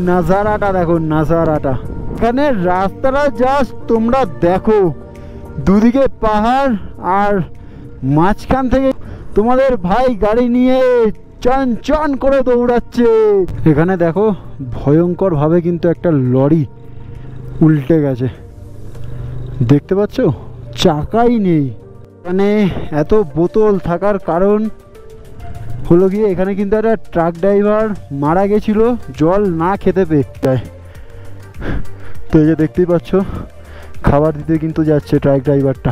নাজারাটা দেখো, নাজারাটা। এখানে রাস্তাটা জাস্ট তোমরা দেখো, দুদিকে পাহাড় আর মাঝখান থেকে তোমাদের ভাই গাড়ি নিয়ে চান চান করে দৌড়াচ্ছে। এখানে দেখো ভয়ঙ্কর ভাবে কিন্তু একটা লরি উল্টে গেছে, দেখতে পাচ্ছ? চাকাই নেই। এখানে এত বোতল থাকার কারণ হলো গিয়ে এখানে কিন্তু একটা ট্রাক ড্রাইভার মারা গেছিল জল না খেতে পেয়ে। তো এই যে দেখতেই পাচ্ছ খাবার দিতে কিন্তু যাচ্ছে ট্রাক ড্রাইভারটা।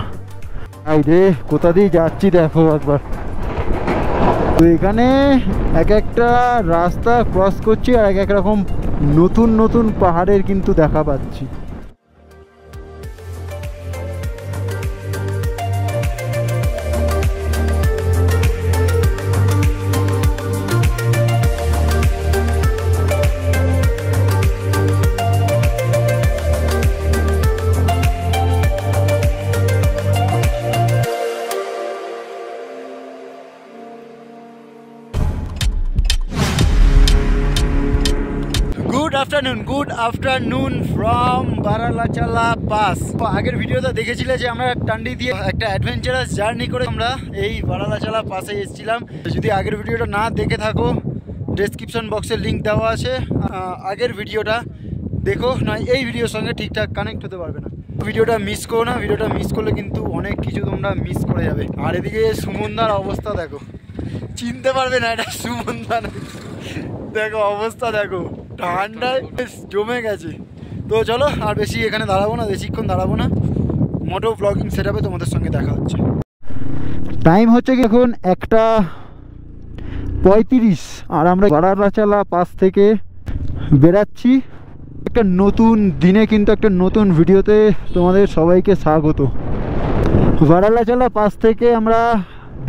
এই রে কোথা দিয়ে যাচ্ছি দেখো একবার। তো এখানে এক একটা রাস্তা ক্রস করছি আর এক এক রকম নতুন নতুন পাহাড়ের কিন্তু দেখা পাচ্ছি। Good afternoon from Baralachala pass. আগের ভিডিওতে দেখেছিলে যে আমরা টান্ডি দিয়ে একটা অ্যাডভেঞ্চারাস জার্নি করে আমরা এই বারালাচালা পাসে এসেছিলাম। যদি আগের ভিডিওটা না দেখে থাকো ডেসক্রিপশন বক্সে লিঙ্ক দেওয়া আছে, আগের ভিডিওটা দেখো, নয় এই ভিডিওর সঙ্গে ঠিকঠাক কানেক্ট হতে পারবে না। ভিডিওটা মিস করো না, ভিডিওটা মিস করলে কিন্তু অনেক কিছু তোমরা মিস করে যাবে। আর এদিকে সুমনদার অবস্থা দেখো, চিনতে পারবে না এটা সুমনদা, দেখো অবস্থা দেখো, ঠান্ডায় জমে গেছে। তো চলো আর বেশি এখানে দাঁড়াবো না, বেশিক্ষণ দাঁড়াবো না, মোটো ব্লগিং সেট আপে তোমাদের সঙ্গে দেখা হচ্ছে। টাইম হচ্ছে কি এখন 1:35 আর আমরা বারালাচালা পাস থেকে বেরাচ্ছি। একটা নতুন দিনে কিন্তু একটা নতুন ভিডিওতে তোমাদের সবাইকে স্বাগত। বারালাচালা পাস থেকে আমরা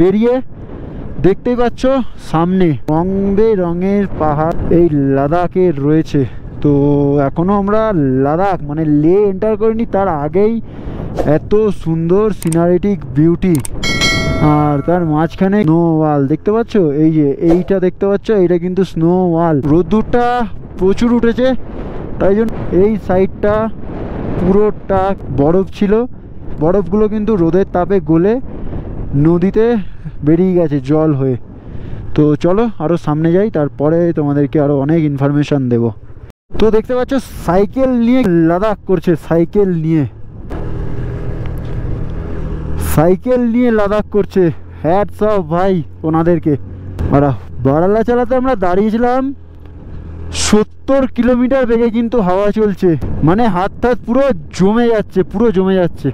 বেরিয়ে দেখতেই পাচ্ছ সামনে রং বেরঙের পাহাড় এই লাদাখে রয়েছে। তো এখনো আমরা লাদাখ মানে লে এন্টার করিনি, তার আগেই এত সুন্দর সিনারিটিক বিউটি, আর তার মাঝখানে স্নো ওয়াল দেখতে পাচ্ছ। এই যে এইটা দেখতে পাচ্ছ, এইটা কিন্তু স্নো ওয়াল। রোদ্দুরটা প্রচুর উঠেছে, তাই জন্য এই সাইডটা পুরোটা বরফ ছিল, বরফগুলো কিন্তু রোদের তাপে গলে নদীতে বেরিয়ে গেছে জল হয়ে। তো চলো আরও সামনে যাই, তারপরে তোমাদেরকে আরও অনেক ইনফরমেশান দেব। তো দেখতে পাচ্ছ সাইকেল নিয়ে লাদাখ করছে, সাইকেল নিয়ে লাদাখ করছে। হ্যাটস অফ ভাই ওনাদেরকে। আর বারালাচালাতে আমরা দাঁড়িয়েছিলাম 70 কিলোমিটার বেগে কিন্তু হাওয়া চলছে, মানে হাত পুরো জমে যাচ্ছে, পুরো জমে যাচ্ছে।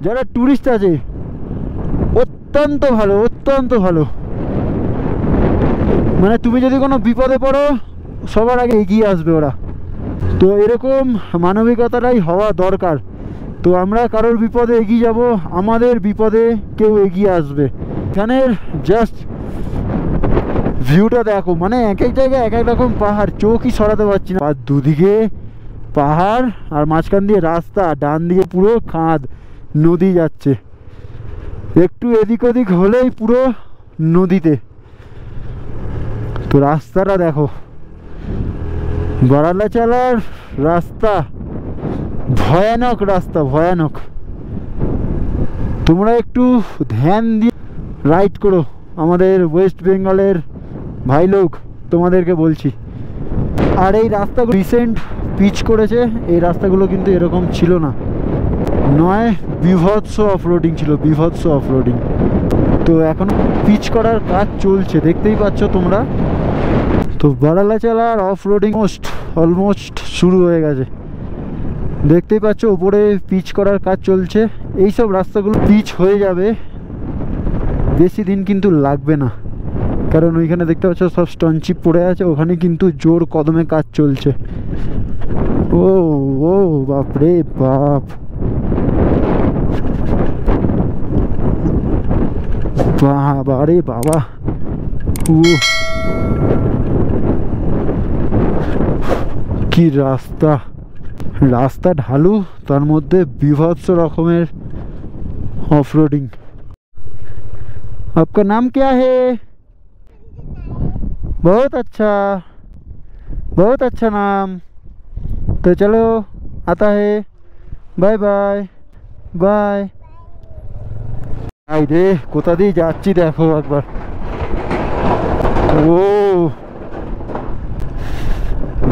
যারা টুরিস্ট আছে অত্যন্ত ভালো, অত্যন্ত ভালো। মানে তুমি যদি কোনো বিপদে পড়ো সবার আগে এগিয়ে আসবে ওরা। তো এরকম মানবিকতাটাই হওয়া দরকার। তো আমরা কারোর বিপদে এগিয়ে যাব, আমাদের বিপদে কেউ এগিয়ে আসবে। এখানের জাস্ট ভিউটা দেখো, মানে এক এক জায়গায় এক এক রকম পাহাড়, চোখই সরাতে পারছি না। আর দুদিকে পাহাড় আর মাঝখান দিয়ে রাস্তা, ডান দিকে পুরো খাদ, নদী যাচ্ছে, একটু এদিক ওদিক হলেই পুরো নদীতে। তো রাস্তাটা দেখো, বারালাচালার রাস্তা ভয়ানক, রাস্তা ভয়ানক। তোমরা একটু ধ্যান দিয়ে রাইড করো, আমাদের ওয়েস্ট বেঙ্গলের ভাই লোক তোমাদেরকে বলছি। আর এই রাস্তাগুলো রিসেন্ট পিচ করেছে, এই রাস্তাগুলো কিন্তু এরকম ছিল না, নয় বিভৎস অফরোডিং ছিল, বিভৎস অফরোডিং। তো এখন পিচ করার কাজ চলছে, দেখতেই পাচ্ছ তোমরা। তো বারালাচালার অফরোডিং অলমোস্ট শুরু হয়ে গেছে, দেখতেই পাচ্ছ উপরে পিচ করার কাজ চলছে। এইসব রাস্তাগুলো পিচ হয়ে যাবে, বেশি দিন কিন্তু লাগবে না, কারণ ওইখানে দেখতে পাচ্ছ সব স্টোন চিপ পড়ে আছে, ওখানে কিন্তু জোর কদমে কাজ চলছে। ও ও বাপ রে বাপ, বাবা রে বাবা, কি রাস্তা, রাস্তা ঢালু, তার মধ্যে বিভৎস রকমের ऑफ-रोडिंग। आपका नाम क्या है? बहुत अच्छा नाम। तो चलो आता है, बाय बाय बाय। रे कोथा दिए जाচ্ছি দেখো একবার, ও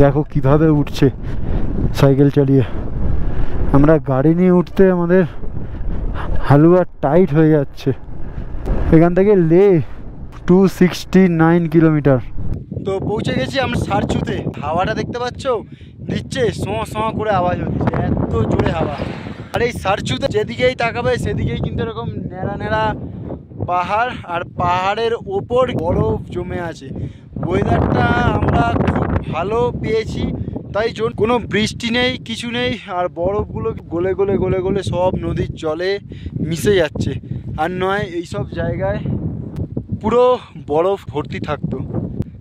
দেখো কিভাবে উঠছে সাইকেল চালিয়ে। আমরা গাড়ি নিয়ে উঠতে আমাদের হালুয়া টাইট হয়ে যাচ্ছে। এখান থেকে লে 269 কিলোমিটার। তো পৌঁছে গেছি আমরা সারচুতে। হাওয়াটা দেখতে পাচ্ছ দিচ্ছে, সোঁ সোঁ করে আওয়াজ হচ্ছে, এত জোরে হাওয়া। আর এই সারচুতে যেদিকেই তাকাবে সেদিকেই কিন্তু এরকম ন্যাড়া ন্যাড়া পাহাড়, আর পাহাড়ের ওপর বরফ জমে আছে। ওয়েদারটা আমরা খুব ভালো পেয়েছি, তাই কোনো বৃষ্টি নেই, কিছু নেই, আর বরফগুলো গলে গলে গলে গলে সব নদীর জলে মিশে যাচ্ছে। আর নয় এইসব জায়গায় পুরো বরফ ভর্তি থাকতো।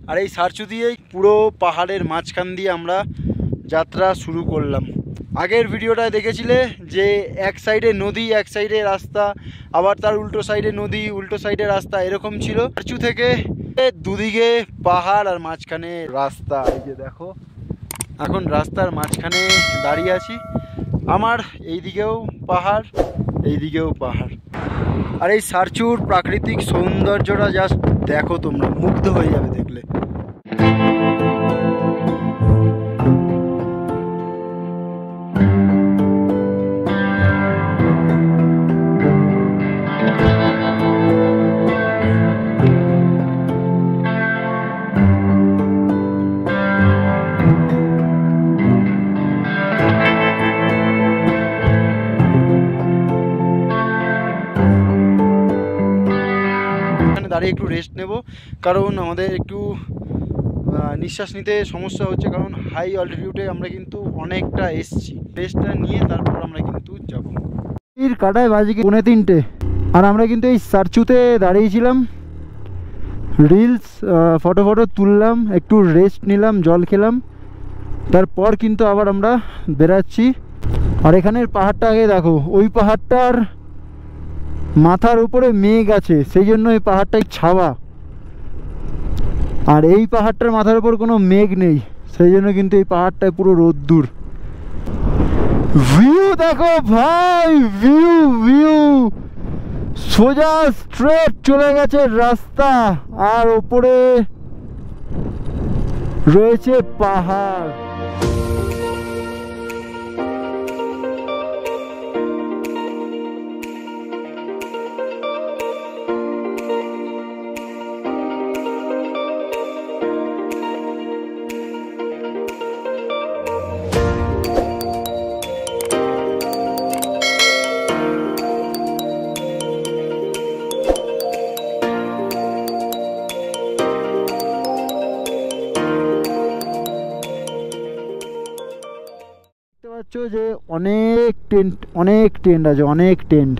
আর এই সারচু দিয়েই পুরো পাহাড়ের মাঝখান দিয়ে আমরা যাত্রা শুরু করলাম। আগের ভিডিওটায় দেখেছিলে যে এক সাইডে নদী, এক সাইডে রাস্তা, আবার তার উল্টো সাইডে নদী, উল্টো সাইডে রাস্তা, এরকম ছিল। সারচু থেকে দুদিকে পাহাড় আর মাঝখানে রাস্তা। এই যে দেখো এখন রাস্তার মাঝখানে দাঁড়িয়ে আছি। আমার এই দিকেও পাহাড়, এই দিকেও পাহাড়। আর এই সারচুর প্রাকৃতিক সৌন্দর্যটা জাস্ট দেখো, তোমরা মুগ্ধ হয়ে যাবে দেখলে। দাঁড়িয়ে একটু রেস্ট নেব, কারণ আমাদের একটু নিঃশ্বাস নিতে সমস্যা হচ্ছে, কারণ হাই অল্টিটিউডে আমরা কিন্তু অনেকটা এসছি। রেস্টটা নিয়ে তারপর আমরা কিন্তু যাব। এর কাটায় বাজে 2:45, আর আমরা কিন্তু এই সারচুতে দাঁড়িয়েছিলাম, রিলস ফটো তুললাম, একটু রেস্ট নিলাম, জল খেলাম, তারপর কিন্তু আবার আমরা বেরাচ্ছি। আর এখানের পাহাড়টা আগে দেখো, ওই পাহাড়টার মাথার উপরে মেঘ আছে, সেই জন্য এই পাহাড়টাই ছাওয়া। আর এই পাহাড়টার মাথার উপর কোনো মেঘ নেই, সেই জন্য কিন্তু এই পাহাড়টায় পুরো রোদ্দুর। ভিউ দেখো ভাই, ভিউ সোজা স্ট্রেট চলে গেছে রাস্তা, আর ওপরে রয়েছে পাহাড়। যে অনেক টেন্ট আছে, অনেক টেন্ট।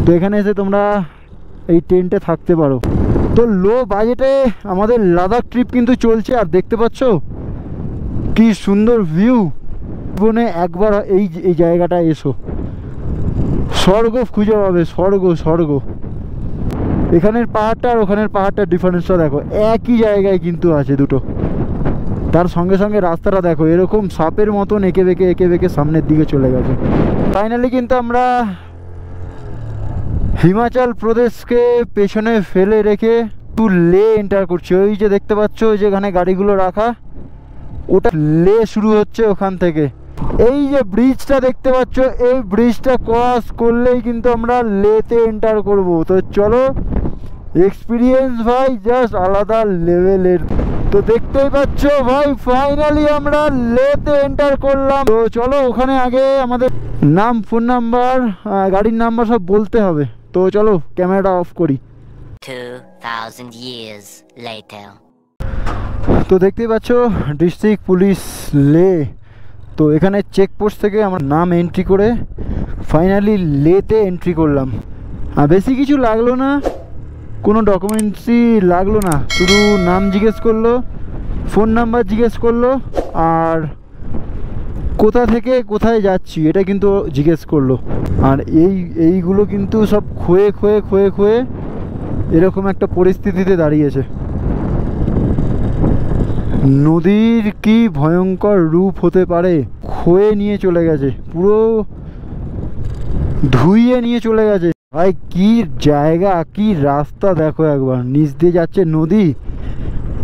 তো এখানে এসে তোমরা এই টেন্টে থাকতে পারো। তো লো বাজেটে আমাদের লাদাখ ট্রিপ কিন্তু চলছে। আর দেখতে পাচ্ছ কি সুন্দর ভিউ। জীবনে একবার এই জায়গাটা এসো, স্বর্গ খুঁজে পাবে, স্বর্গ। এখানের পাহাড়টা আর ওখানের পাহাড়টার ডিফারেন্সটা দেখো, একই জায়গায় কিন্তু আছে দুটো। তার সঙ্গে সঙ্গে রাস্তাটা দেখো, এরকম সাপের মতন এঁকে বেঁকে সামনের দিকে চলে গেছে। ফাইনালি কিন্তু আমরা হিমাচল প্রদেশকে পেছনে ফেলে রেখে একটু লে এন্টার করছি। ওই যে দেখতে পাচ্ছ যেখানে গাড়িগুলো রাখা, ওটা লে শুরু হচ্ছে ওখান থেকে। এই যে ব্রিজটা দেখতে পাচ্ছ, এই ব্রিজটা ক্রস করলেই কিন্তু আমরা লেতে এন্টার করব। তো চলো, এক্সপিরিয়েন্স ভাই জাস্ট আলাদা লেভেলের। তো দেখতেই পাচ্ছ ভাই, ফাইনালি আমরা লেতে এন্টার করলাম। তো চলো, ওখানে আগে আমাদের নাম, ফোন নাম্বার, গাড়ির নাম্বার সব বলতে হবে। তো চলো ক্যামেরাটা অফ করি। 2000 years later। তো দেখতেই পাচ্ছ ডিস্ট্রিক্ট পুলিশ লে তো এখানে চেকপোস্ট থেকে আমরা নাম এন্ট্রি করে ফাইনালি লেতে এন্ট্রি করলাম। আর বেশি কিছু লাগলো না, কোনো ডকুমেন্টসই লাগলো না, শুধু নাম জিজ্ঞেস করলো, ফোন নাম্বার জিজ্ঞেস করলো, আর কোথা থেকে কোথায় যাচ্ছি এটা কিন্তু জিজ্ঞেস করলো। আর এইগুলো কিন্তু সব ক্ষয়ে ক্ষয়ে ক্ষয়ে ক্ষয়ে এরকম একটা পরিস্থিতিতে দাঁড়িয়েছে। নদীর কি ভয়ঙ্কর রূপ হতে পারে, ক্ষয়ে নিয়ে চলে গেছে, পুরো ধুইয়ে নিয়ে চলে গেছে। ভাই কি জায়গা, কি রাস্তা দেখো একবার, নিচ দিয়ে যাচ্ছে নদী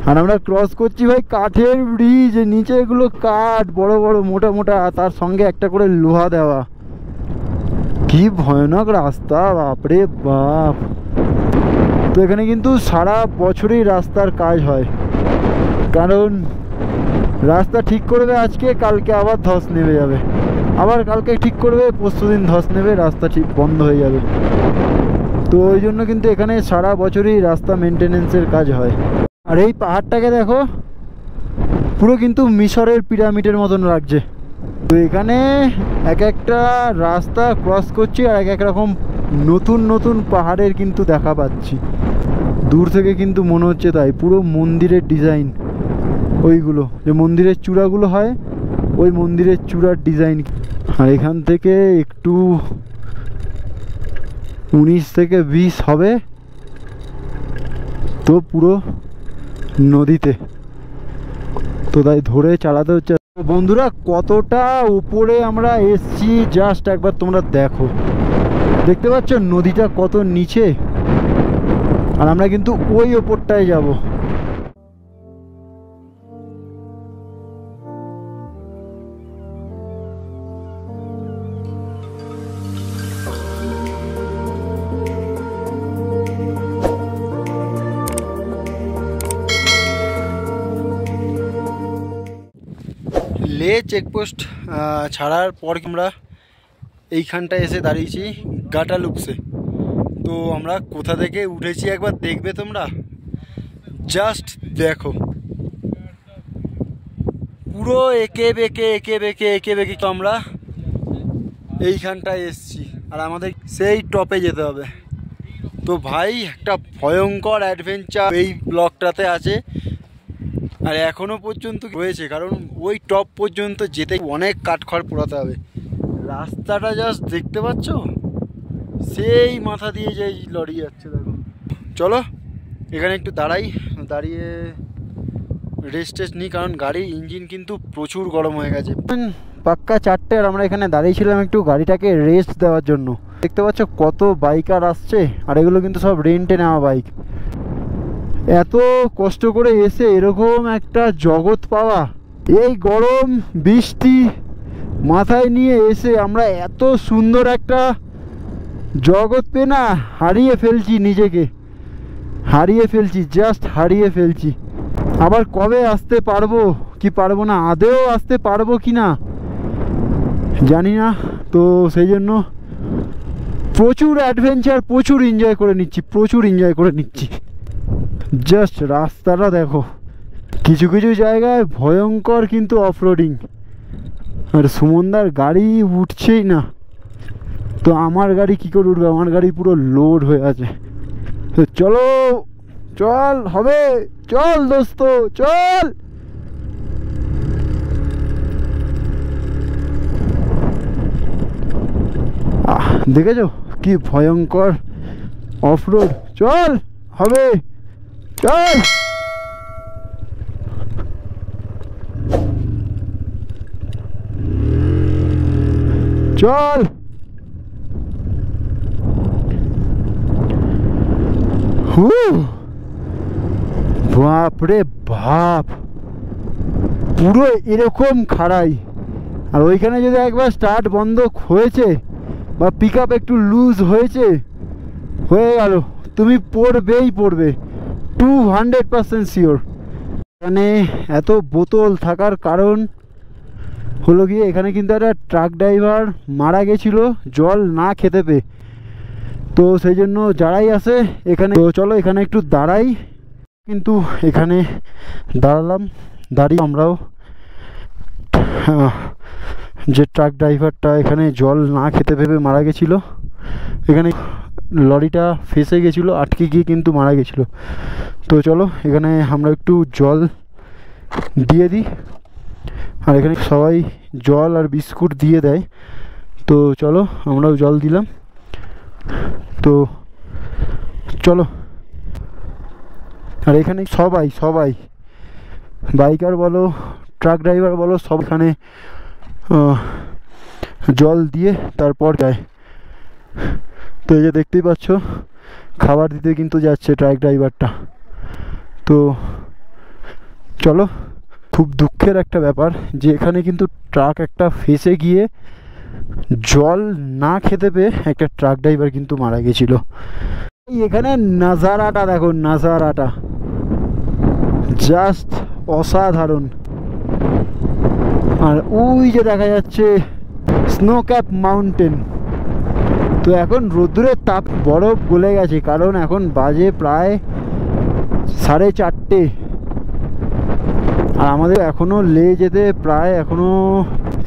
আর আমরা ক্রস করছি ভাই কাঠের ব্রিজ, নিচে এগুলো কাঠ বড় বড় মোটা মোটা, তার সঙ্গে একটা করে লোহা দেওয়া। কি ভয়ানক রাস্তা, বাপরে বাপ। তো এখানে কিন্তু সারা বছরই রাস্তার কাজ হয়, কারণ রাস্তা ঠিক করবে আজকে, কালকে আবার ধস নেমে যাবে, আবার কালকে ঠিক করবে, পরশুদিন ধস নেবে, রাস্তা ঠিক বন্ধ হয়ে যাবে। তো ওই জন্য কিন্তু এখানে সারা বছরই রাস্তা মেনটেনেন্সের কাজ হয়। আর এই পাহাড়টাকে দেখো, পুরো কিন্তু মিশরের পিরামিডের মতন লাগছে। তো এখানে এক একটা রাস্তা ক্রস করছি আর এক এক রকম নতুন নতুন পাহাড়ের কিন্তু দেখা পাচ্ছি। দূর থেকে কিন্তু মনে হচ্ছে তাই, পুরো মন্দিরের ডিজাইন, ওইগুলো যে মন্দিরের চূড়াগুলো হয়, ওই মন্দিরের চূড়ার ডিজাইন। আর এখান থেকে একটু 19 থেকে 20 হবে, তো পুরো নদীতে, তো তাই ধরে চালাতে হচ্ছে। বন্ধুরা কতটা উপরে আমরা এসছি জাস্ট একবার তোমরা দেখো, দেখতে পাচ্ছ নদীটা কত নিচে, আর আমরা কিন্তু ওই ওপরটায় যাব। লে চেকপোস্ট ছাড়ার পর আমরা এইখানটায় এসে দাঁড়িয়েছি গাটালুকসে। তো আমরা কোথা থেকে উঠেছি একবার দেখবে তোমরা, জাস্ট দেখো পুরো এঁকে বেঁকে তো আমরা এইখানটায় এসছি, আর আমাদের সেই টপে যেতে হবে। তো ভাই একটা ভয়ঙ্কর অ্যাডভেঞ্চার এই ব্লকটাতে আছে, আর এখনও পর্যন্ত রয়েছে, কারণ ওই টপ পর্যন্ত যেতে অনেক কাঠখড় পোড়াতে হবে। রাস্তাটা জাস্ট দেখতে পাচ্ছ, সেই মাথা দিয়ে যে লরি যাচ্ছে দেখো। চলো এখানে একটু দাঁড়িয়ে রেস্ট নিই, কারণ গাড়ির ইঞ্জিন কিন্তু প্রচুর গরম হয়ে গেছে। পাক্কা 4টে, আর আমরা এখানে দাঁড়িয়েছিলাম একটু গাড়িটাকে রেস্ট দেওয়ার জন্য। দেখতে পাচ্ছ কত বাইকার আসছে, আর এগুলো কিন্তু সব রেন্টে নেওয়া বাইক। এত কষ্ট করে এসে এরকম একটা জগৎ পাওয়া, এই গরম বৃষ্টি মাথায় নিয়ে এসে আমরা এত সুন্দর একটা জগৎ পেয়ে না হারিয়ে ফেলছি, নিজেকে হারিয়ে ফেলছি, জাস্ট হারিয়ে ফেলছি। আবার কবে আসতে পারবো কি পারবো না, আদেও আসতে পারবো কি না জানি না। তো সেই জন্য প্রচুর অ্যাডভেঞ্চার, প্রচুর এনজয় করে নিচ্ছি। জাস্ট রাস্তাটা দেখো, কিছু কিছু জায়গায় ভয়ঙ্কর কিন্তু অফরোডিং, আর সুমনদার গাড়ি উঠছেই না। তো আমার গাড়ি কী করে উঠবে, আমার গাড়ি পুরো লোড হয়ে আছে। তো চলো, চল হবে, চল দোস্ত চল। দেখেছো কি ভয়ঙ্কর অফরোড, চল হবে, চল। চল বাপরে বাপ, পুরো এরকম খাড়াই। আর ওইখানে যদি একবার স্টার্ট বন্ধ হয়েছে বা পিক আপ একটু লুজ হয়ে গেল, তুমি পড়বে 200% শিওর। এখানে এত বোতল থাকার কারণ হলো গিয়ে, এখানে কিন্তু একটা ট্রাক ড্রাইভার মারা গেছিল জল না খেতে পেয়ে। তো সেই জন্য যারাই আসে এখানে, তো চলো এখানে একটু দাঁড়াই। কিন্তু এখানে দাঁড়িয়ে আমরাও যে ট্রাক ড্রাইভারটা এখানে জল না খেতে ভেবে মারা গেছিলো, এখানে লরিটা ফেসে গেছিলো, আটকে গিয়ে কিন্তু মারা গেছিলো। তো চলো এখানে আমরা একটু জল দিয়ে দিই, আর এখানে সবাই জল আর বিস্কুট দিয়ে দেয়। তো চলো আমরাও জল দিলাম। তো চলো, আর এখানে সবাই সবাই বাইকার বলো, ট্রাক ড্রাইভার বলো, সব এখানে জল দিয়ে তারপর যায়। তো এই যে দেখতেই পাচ্ছ খাবার দিতে কিন্তু যাচ্ছে ট্রাক ড্রাইভারটা। তো চলো, খুব দুঃখের একটা ব্যাপার যে এখানে কিন্তু ট্রাক একটা ফেসে গিয়ে জল না খেতে পেয়ে একটা ট্রাক ড্রাইভার কিন্তু মারা গেছিল। এখানে নাজারাটা দেখো, নাজারাটা জাস্ট অসাধারণ। আর ওই যে দেখা যাচ্ছে স্নো ক্যাপ মাউন্টেন। তো এখন রোদ্দুরের তাপ, বরফ গলে গেছে, কারণ এখন বাজে প্রায় 4:30। আর আমাদের এখনও লে যেতে প্রায় এখনও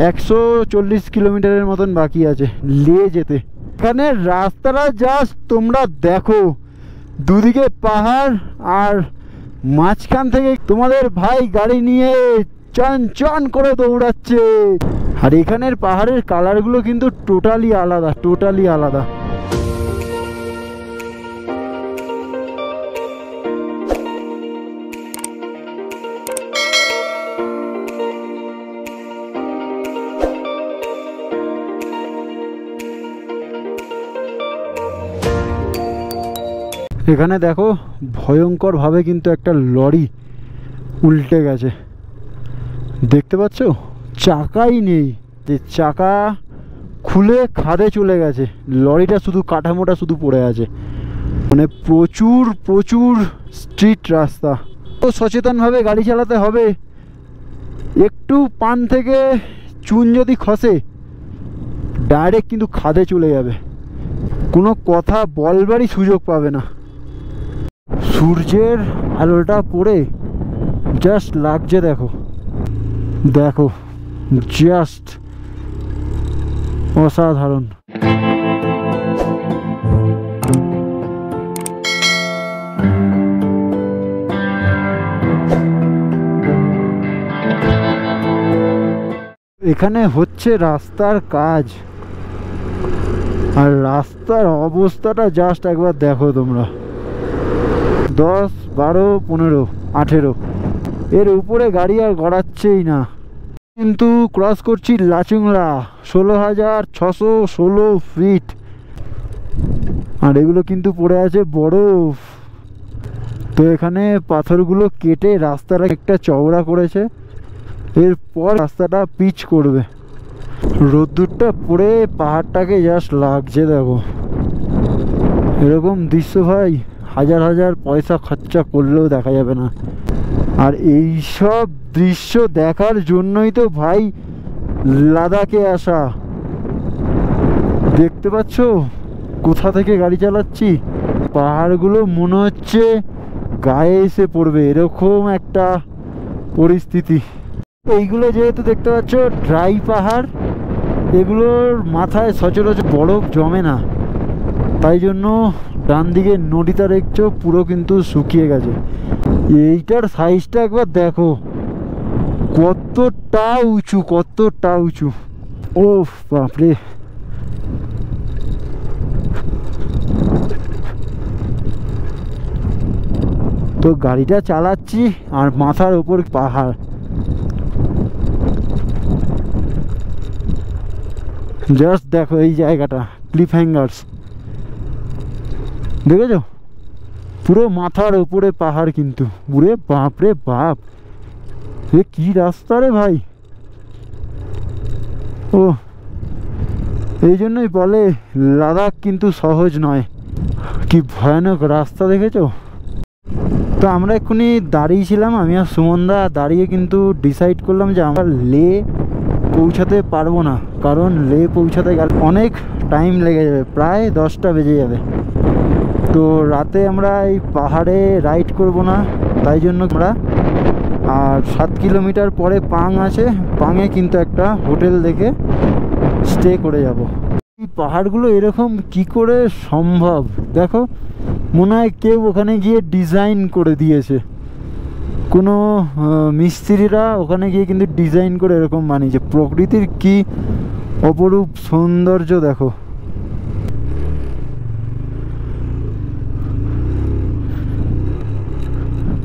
140 কিলোমিটারের মতন বাকি আছে লে যেতে। এখানে রাস্তাটা জাস্ট তোমরা দেখো, দুদিকে পাহাড়, আর মাঝখান থেকে তোমাদের ভাই গাড়ি নিয়ে চন চন করে দৌড়াচ্ছে। আর এখানের পাহাড়ের কালারগুলো কিন্তু টোটালি আলাদা, টোটালি আলাদা। এখানে দেখো ভয়ঙ্করভাবে কিন্তু একটা লরি উল্টে গেছে, দেখতে পাচ্ছ? চাকাই নেই, যে চাকা খুলে খাদে চলে গেছে, লরিটা শুধু কাঠামোটা শুধু পড়ে আছে। মানে প্রচুর প্রচুর স্ট্রিট রাস্তা, তো সচেতনভাবে গাড়ি চালাতে হবে। একটু পান থেকে চুন যদি খসে ডাইরেক্ট কিন্তু খাদে চলে যাবে, কোনো কথা বলবারই সুযোগ পাবে না। সূর্যের আলোটা পড়ে জাস্ট লাগছে, দেখো দেখো, জাস্ট অসাধারণ। এখানে হচ্ছে রাস্তার কাজ, আর রাস্তার অবস্থাটা জাস্ট একবার দেখো তোমরা। 10, 12, 15, 18 এর উপরে গাড়ি আর গড়াচ্ছেই না। কিন্তু ক্রস করছি লাচুংলা, 16,616 ফিট, আর এগুলো কিন্তু পড়ে আছে বরফ। তো এখানে পাথরগুলো কেটে রাস্তাটা একটা চওড়া করেছে, এরপর রাস্তাটা পিচ করবে। রোদ্দুরটা পড়ে পাহাড়টাকে জাস্ট লাগছে, দেখো এরকম দৃশ্য ভাই হাজার হাজার পয়সা খরচা করলেও দেখা যাবে না। আর এই সব দৃশ্য দেখার জন্যই তো ভাই লাদাখে আসা। দেখতে পাচ্ছ কোথা থেকে গাড়ি চালাচ্ছি, পাহাড়গুলো মনে হচ্ছে গায়ে এসে পড়বে, এরকম একটা পরিস্থিতি। এইগুলো যেহেতু দেখতে পাচ্ছ ড্রাই পাহাড়, এগুলোর মাথায় সচরাচর বরফ জমে না, তাই জন্য ডান দিকে নদীটা দেখছো পুরো কিন্তু শুকিয়ে গেছে। এইটার সাইজটা একবার দেখো, কতটা উঁচু, কতটা উঁচু, ও বাপরে। তো গাড়িটা চালাচ্ছি আর মাথার উপর পাহাড়, জাস্ট দেখো এই জায়গাটা, ক্লিফ হ্যাঙ্গার্স দেখেছো, পুরো মাথার উপরে পাহাড় কিন্তু। পুরে বাপরে বাপ, এ কি রাস্তা রে ভাই। ও এই জন্যই বলে লাদাখ কিন্তু সহজ নয়, কি ভয়ানক রাস্তা দেখেছো। তো আমরা এক্ষুনি দাঁড়িয়েছিলাম, আমি আর সুমনদা দাঁড়িয়ে কিন্তু ডিসাইড করলাম যে আমরা লে পৌঁছাতে পারবো না, কারণ লে পৌঁছাতে গেলে অনেক টাইম লেগে যাবে, প্রায় 10টা বেজে যাবে। তো রাতে আমরা এই পাহাড়ে রাইড করব না, তাই জন্য আমরা আর 7 কিলোমিটার পরে পাং আছে, পাঙে কিন্তু একটা হোটেল দেখে স্টে করে যাব। এই পাহাড়গুলো এরকম কি করে সম্ভব দেখো, মনে হয় কেউ ওখানে গিয়ে ডিজাইন করে দিয়েছে, কোনো মিস্ত্রিরা ওখানে গিয়ে কিন্তু ডিজাইন করে এরকম বানিয়েছে। প্রকৃতির কি অপরূপ সৌন্দর্য দেখো।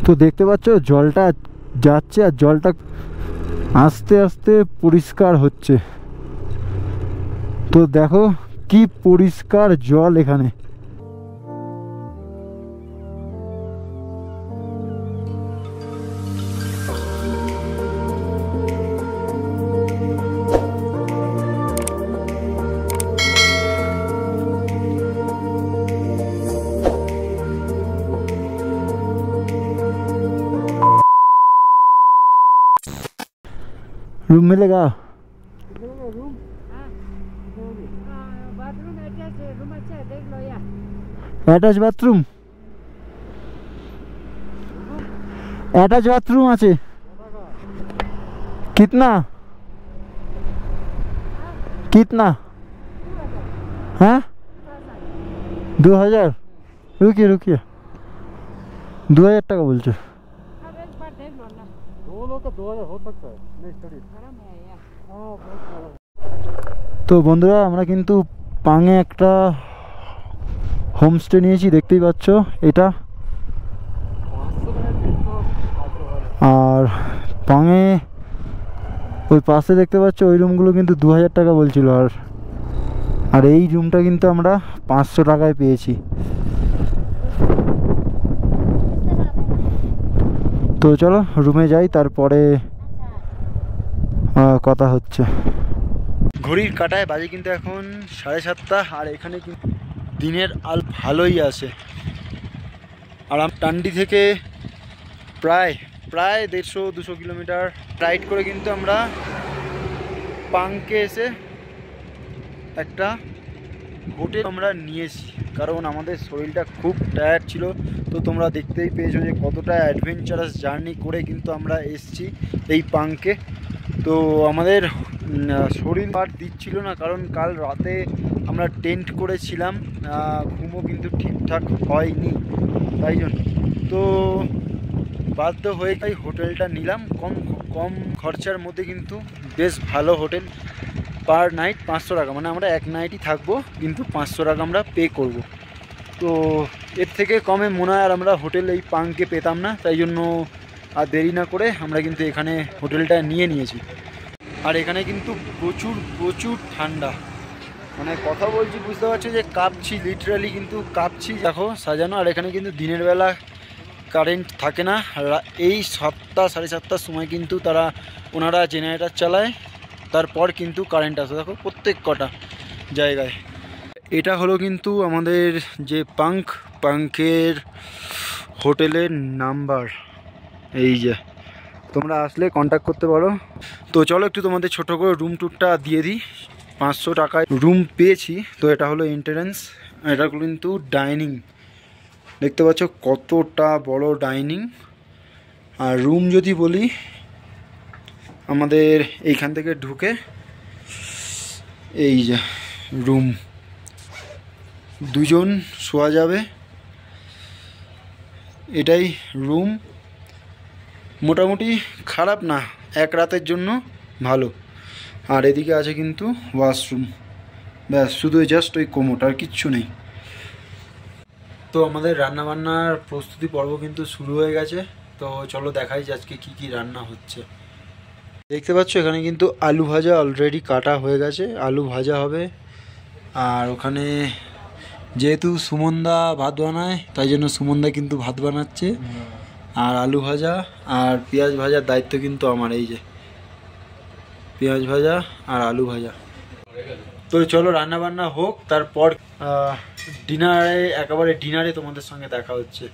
তো দেখতে পাচ্ছ জলটা যাচ্ছে আর জলটা আস্তে আস্তে পরিষ্কার হচ্ছে। তো দেখো কি পরিষ্কার জল এখানে। रूम मिलेगा? बाथरूम अटैच है, रूम अच्छा है, देख लो यार। Attach bathroom? अटैच बाथरूम আছে। कितना कितना? हाँ 2000। रुकिए रुकिए, 2000 টাকা বলছো? अब एक बार देख लो ना, दोनों का 2000 हो सकता है। नहीं स्टडी। गरम है यार। हाँ बहुत सारा। তো বন্ধুরা আমরা কিন্তু পাঙে একটা হোমস্টে নিয়েছি, দেখতেই পাচ্ছ এটা। আর পাঙে ওই পাশে দেখতে পাচ্ছ ওই রুমগুলো কিন্তু 2000 টাকা বলছিল, আর এই রুমটা কিন্তু আমরা 500 টাকায় পেয়েছি। তো চলো রুমে যাই, তারপরে কথা হচ্ছে। ঘড়ির কাঁটায় বাজে কিন্তু এখন 7:30, আর এখানে কিন্তু দিনের আলো ভালোই আছে। আর টান্ডি থেকে প্রায় 150-200 কিলোমিটার রাইড করে কিন্তু আমরা পাংকে এসে একটা হোটেল আমরা নিয়েছি, কারণ আমাদের শরীরটা খুব টায়ার্ড ছিল। তো তোমরা দেখতেই পেয়েছো যে কতটা অ্যাডভেঞ্চারাস জার্নি করে কিন্তু আমরা এসেছি এই পাংকে। তো আমাদের শরীর আর দিচ্ছিল না, কারণ কাল রাতে আমরা টেন্ট করেছিলাম, ঘুমও কিন্তু ঠিকঠাক হয়নি, তাই জন্য তো বাধ্য হয়ে তাই হোটেলটা নিলাম। কম খরচার মধ্যে কিন্তু বেশ ভালো হোটেল, পার নাইট 500 টাকা, মানে আমরা এক নাইটই থাকবো কিন্তু 500 টাকা আমরা পে করব। তো এর থেকে কমে মনে হয় আর আমরা হোটেল এই পাংকে পেতাম না, তাই জন্য আর দেরি না করে আমরা কিন্তু এখানে হোটেলটা নিয়েছি। আর এখানে কিন্তু প্রচুর ঠান্ডা, মানে কথা বলছি বুঝতে পারছি যে কাঁপছি, লিটারালি কিন্তু কাঁপছি। দেখো সাজানো, আর এখানে কিন্তু দিনের বেলা কারেন্ট থাকে না, এই 7টা 7:30টার সময় কিন্তু ওনারা জেনারেটর চালায়, তারপর কিন্তু কারেন্ট আসে। দেখো প্রত্যেক কটা জায়গায়। এটা হলো কিন্তু আমাদের যে পাংকের হোটেলের নাম্বার, এই যে তোমরা আসলে কন্ট্যাক্ট করতে পারো। তো চলো একটু তোমাদের ছোট করে রুম ট্যুরটা দিয়ে দিই। 500 টাকায় রুম পেয়েছি। তো এটা হলো এন্ট্রান্স, এটা কিন্তু ডাইনিং, দেখতে পাচ্ছ কতটা বড় ডাইনিং। আর রুম যদি বলি, আমাদের এইখান থেকে ঢুকে এই যে রুম, 2 জন শোয়া যাবে, এটাই রুম। মোটামুটি খারাপ না, এক রাতের জন্য ভালো। আর এদিকে আছে কিন্তু ওয়াশরুম, ব্যাস শুধু জাস্ট ওই কোমোট, আর কিচ্ছু নেই। তো আমাদের রান্নাবান্নার প্রস্তুতি পর্ব কিন্তু শুরু হয়ে গেছে। তো চলো দেখাই যে আজকে কী রান্না হচ্ছে। দেখতে পাচ্ছ এখানে কিন্তু আলু ভাজা অলরেডি কাটা হয়ে গেছে, আলু ভাজা হবে। আর ওখানে যেহেতু সুমনদা ভাত বানায়, তাই জন্য সুমনদা কিন্তু ভাত বানাচ্ছে। আর আলু ভাজা আর পেঁয়াজ ভাজার দায়িত্ব কিন্তু আমার, এই যে পেঁয়াজ ভাজা আর আলু ভাজা। তো চলো রান্না বান্না হোক, তারপর একেবারে ডিনারে তোমাদের সঙ্গে দেখা হচ্ছে।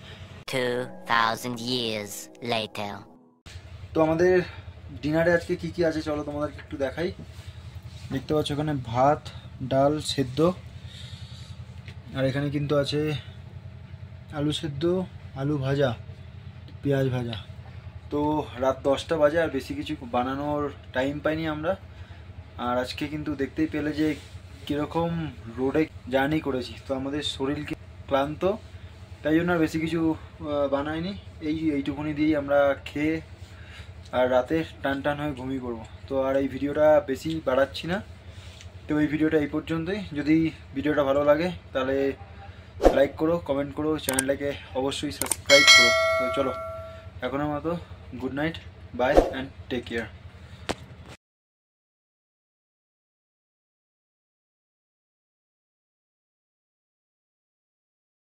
2000 years later. তো আমাদের ডিনারে আজকে কি আছে চলো তোমাদেরকে একটু দেখাই। দেখতে পাচ্ছ এখানে ভাত, ডাল সেদ্ধ, আর এখানে কিন্তু আছে আলু সেদ্ধ, আলু ভাজা, পেঁয়াজ ভাজা, তো রাত 10টা বাজে, আর বেশি কিছু বানানোর টাইম পাইনি আমরা। আর আজকে কিন্তু দেখতেই পেলে যে কীরকম রোডে জার্নি করেছি, তো আমাদের শরীর ক্লান্ত, তাই জন্য আর বেশি কিছু বানাইনি। এইটুকুনি দিয়েই আমরা খেয়ে আর রাতে টান টান হয়ে ঘুমিয়ে পড়বো। তো আর এই ভিডিওটা বেশি বাড়াচ্ছি না, তো এই ভিডিওটা এই পর্যন্তই। যদি ভিডিওটা ভালো লাগে তাহলে লাইক করো, কমেন্ট করো, চ্যানেলটাকে অবশ্যই সাবস্ক্রাইব করো। তো চলো এখনের মতো good night, bye and take care.